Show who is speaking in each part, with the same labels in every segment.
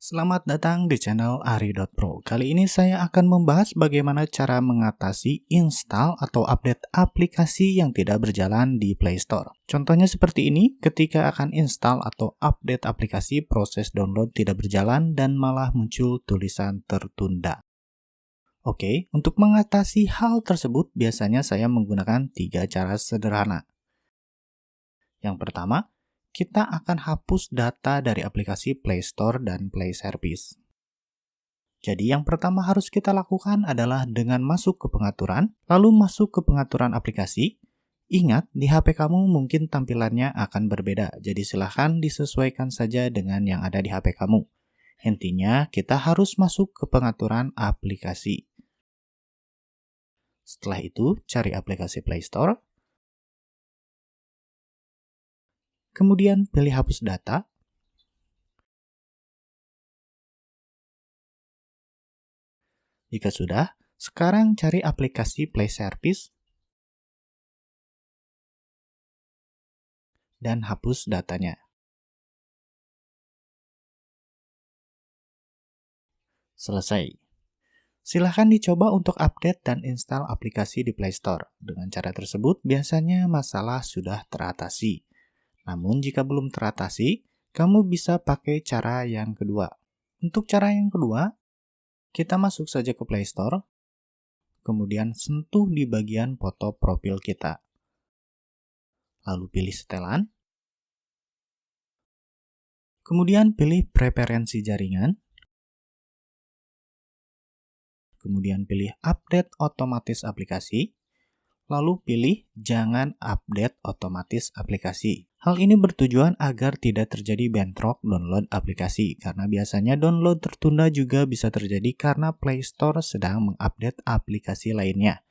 Speaker 1: Selamat datang di channel Ari.Pro. Kali ini saya akan membahas bagaimana cara mengatasi install atau update aplikasi yang tidak berjalan di Play Store. Contohnya seperti ini, ketika akan install atau update aplikasi, proses download tidak berjalan dan malah muncul tulisan tertunda. Oke, untuk mengatasi hal tersebut biasanya saya menggunakan 3 cara sederhana. Yang pertama, kita akan hapus data dari aplikasi Play Store dan Play Service. Jadi yang pertama harus kita lakukan adalah dengan masuk ke pengaturan, lalu masuk ke pengaturan aplikasi. Ingat, di HP kamu mungkin tampilannya akan berbeda, jadi silahkan disesuaikan saja dengan yang ada di HP kamu. Intinya, kita harus masuk ke pengaturan aplikasi. Setelah itu, cari aplikasi Play Store. Kemudian pilih hapus data. Jika sudah, sekarang cari aplikasi Play Service dan hapus datanya. Selesai. Silahkan dicoba untuk update dan install aplikasi di Play Store. Dengan cara tersebut, biasanya masalah sudah teratasi. Namun jika belum teratasi, kamu bisa pakai cara yang kedua. Untuk cara yang kedua, kita masuk saja ke Play Store, kemudian sentuh di bagian foto profil kita. Lalu pilih setelan, kemudian pilih preferensi jaringan, kemudian pilih update otomatis aplikasi, lalu pilih jangan update otomatis aplikasi. Hal ini bertujuan agar tidak terjadi bentrok download aplikasi, karena biasanya download tertunda juga bisa terjadi karena Play Store sedang mengupdate aplikasi lainnya.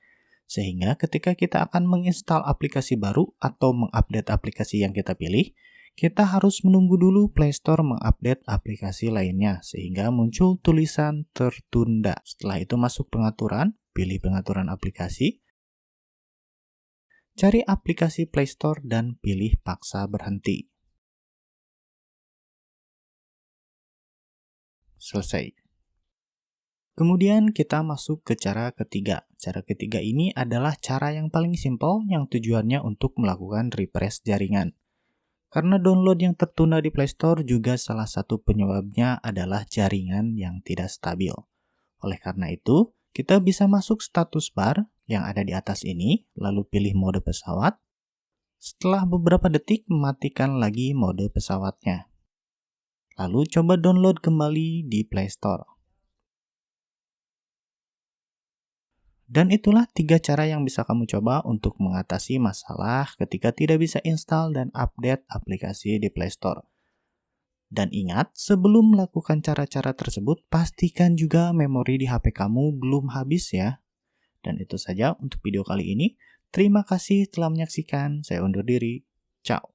Speaker 1: Sehingga ketika kita akan menginstal aplikasi baru atau mengupdate aplikasi yang kita pilih, kita harus menunggu dulu Play Store mengupdate aplikasi lainnya, sehingga muncul tulisan tertunda. Setelah itu masuk pengaturan, pilih pengaturan aplikasi, cari aplikasi Play Store dan pilih paksa berhenti. Selesai. Kemudian kita masuk ke cara ketiga. Cara ketiga ini adalah cara yang paling simpel yang tujuannya untuk melakukan refresh jaringan. Karena download yang tertunda di Play Store juga salah satu penyebabnya adalah jaringan yang tidak stabil. Oleh karena itu, kita bisa masuk status bar yang ada di atas ini, lalu pilih mode pesawat. Setelah beberapa detik, matikan lagi mode pesawatnya. Lalu coba download kembali di Play Store. Dan itulah 3 cara yang bisa kamu coba untuk mengatasi masalah ketika tidak bisa install dan update aplikasi di Play Store. Dan ingat, sebelum melakukan cara-cara tersebut, pastikan juga memori di HP kamu belum habis ya. Dan itu saja untuk video kali ini. Terima kasih telah menyaksikan. Saya undur diri. Ciao.